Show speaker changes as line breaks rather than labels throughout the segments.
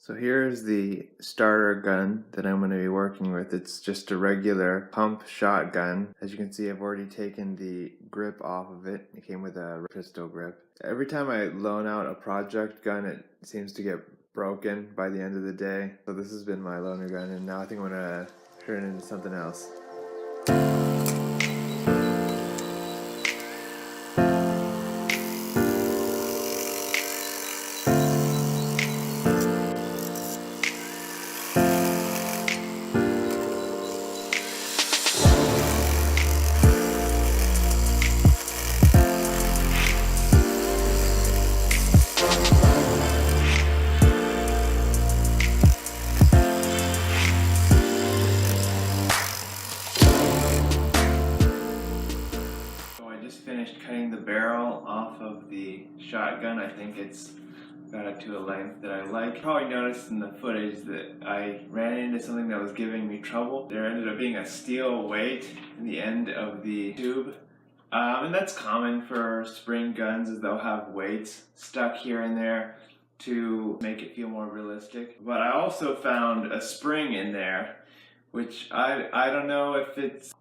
So here's the starter gun that I'm going to be working with. It's just a regular pump shotgun. As you can see, I've already taken the grip off of it. It came with a pistol grip. Every time I loan out a project gun, it seems to get broken by the end of the day. So this has been my loaner gun, and now I think I'm going to turn it into something else. Just finished cutting the barrel off of the shotgun. I think it's got it to a length that I like. Probably noticed in the footage that I ran into something that was giving me trouble. There ended up being a steel weight in the end of the tube. And that's common for spring guns, is they'll have weights stuck here and there to make it feel more realistic. But I also found a spring in there, which I don't know if it's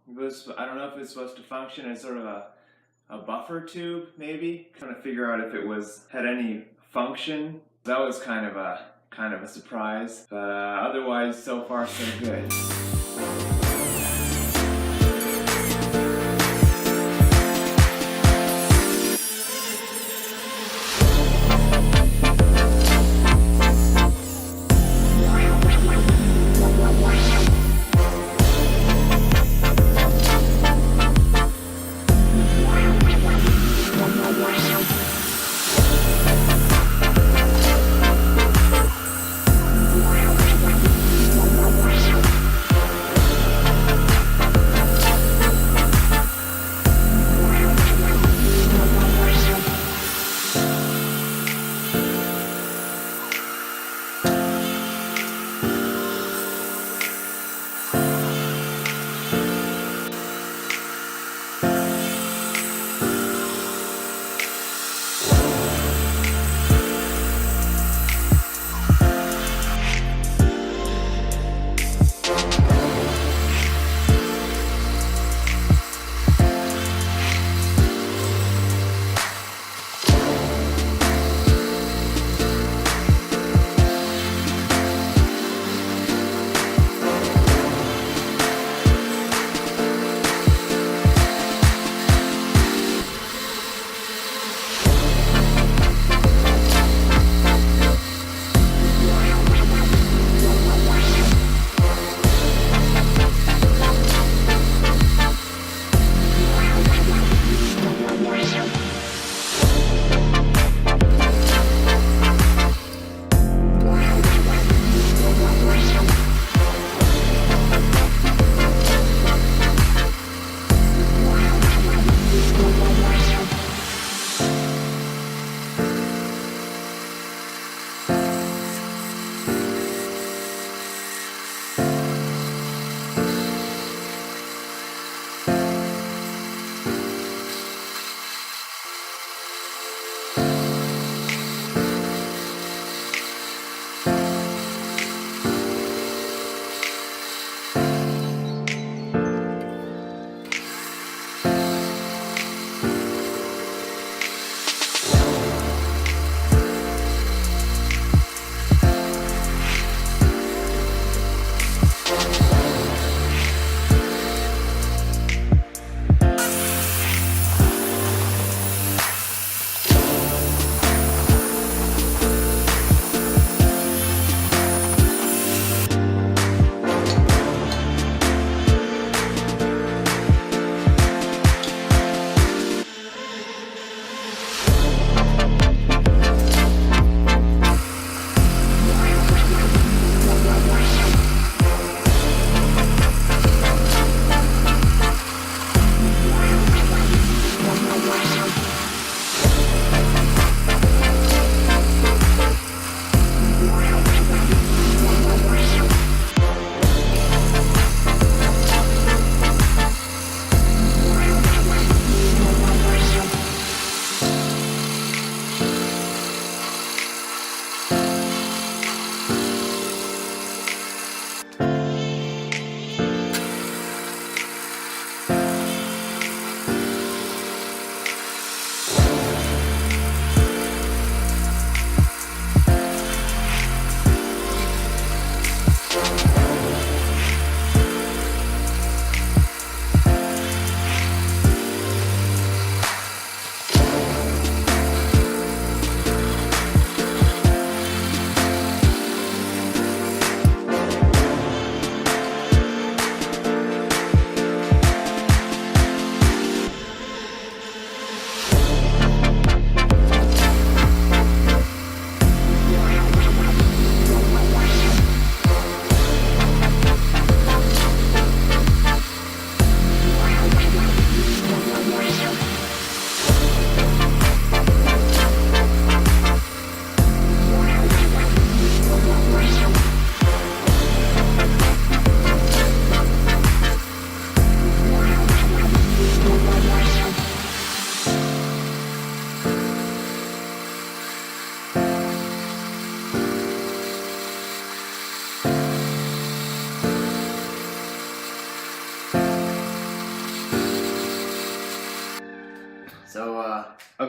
supposed to function as sort of a buffer tube, maybe. Trying to figure out if it had any function. That was kind of a surprise, but otherwise so far so good.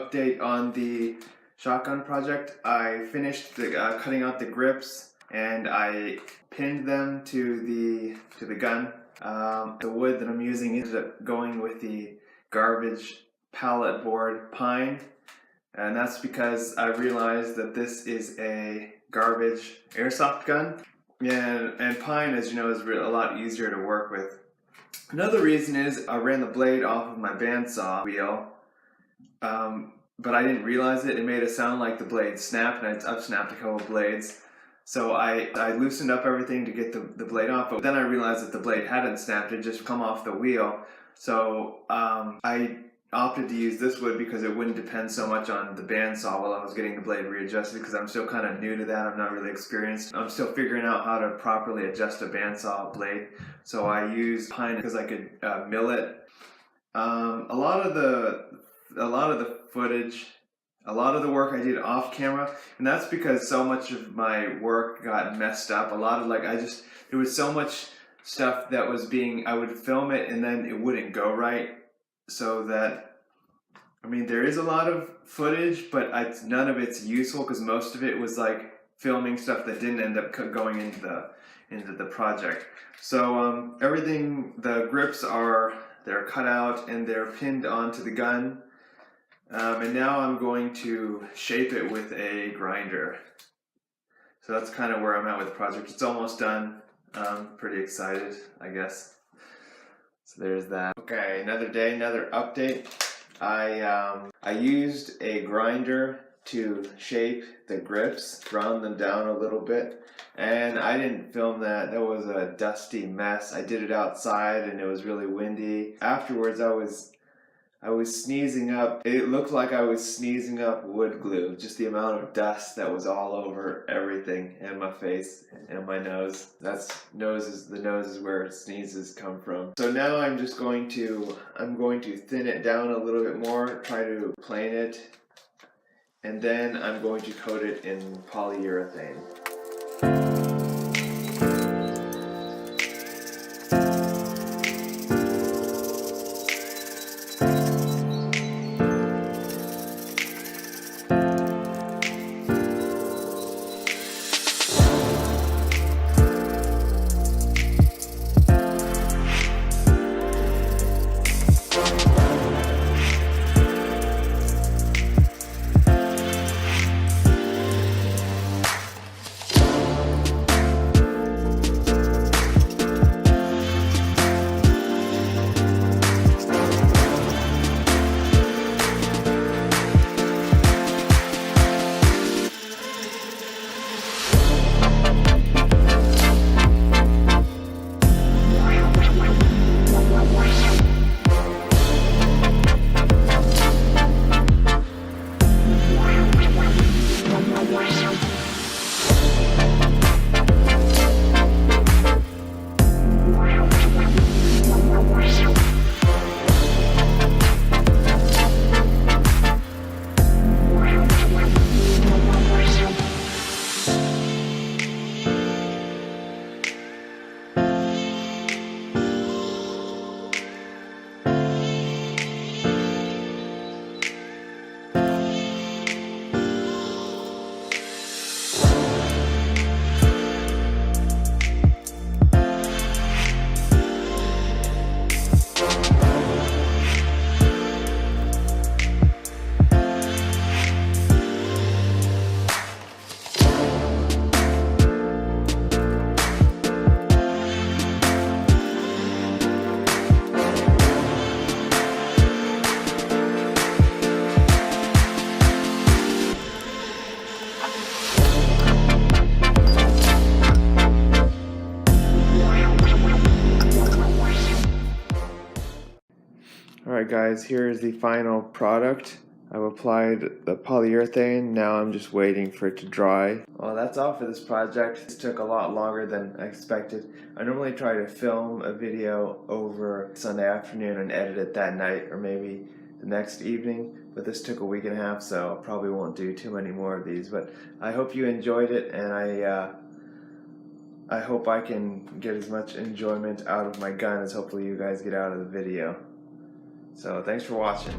update on the shotgun project. I finished cutting out the grips and I pinned them to the gun. The wood that I'm using ended up going with the garbage pallet board pine, and that's because I realized that this is a garbage airsoft gun, and pine, as you know, is a lot easier to work with. Another reason is I ran the blade off of my bandsaw wheel, but I didn't realize it. It made it sound like the blade snapped, and I've snapped a couple blades. So I loosened up everything to get the blade off, but then I realized that the blade hadn't snapped, it just come off the wheel. So I opted to use this wood because it wouldn't depend so much on the bandsaw while I was getting the blade readjusted, because I'm still kind of new to that. I'm not really experienced. I'm still figuring out how to properly adjust a bandsaw blade. So I use pine because I could mill it. A lot of the footage, a lot of the work I did off camera, and that's because so much of my work got messed up. There was so much stuff that was I would film it and then it wouldn't go right. So that, I mean, there is a lot of footage, but none of it's useful because most of it was like filming stuff that didn't end up going into the project. So the grips they're cut out and they're pinned onto the gun. And now I'm going to shape it with a grinder. So that's kind of where I'm at with the project. It's almost done. I'm pretty excited, I guess. So there's that. Okay, another day, another update. I used a grinder to shape the grips, ground them down a little bit, and I didn't film that. That was a dusty mess. I did it outside and it was really windy. Afterwards I was sneezing up. It looked like I was sneezing up wood glue, just the amount of dust that was all over everything, and my face and my nose. The nose is where sneezes come from. So now I'm going to thin it down a little bit more, try to plane it, and then I'm going to coat it in polyurethane. Alright guys, here's the final product. I've applied the polyurethane, now I'm just waiting for it to dry. Well, that's all for this project. This took a lot longer than I expected. I normally try to film a video over Sunday afternoon and edit it that night or maybe the next evening, but this took a week and a half, so I probably won't do too many more of these. But I hope you enjoyed it, and I hope I can get as much enjoyment out of my gun as hopefully you guys get out of the video. So thanks for watching.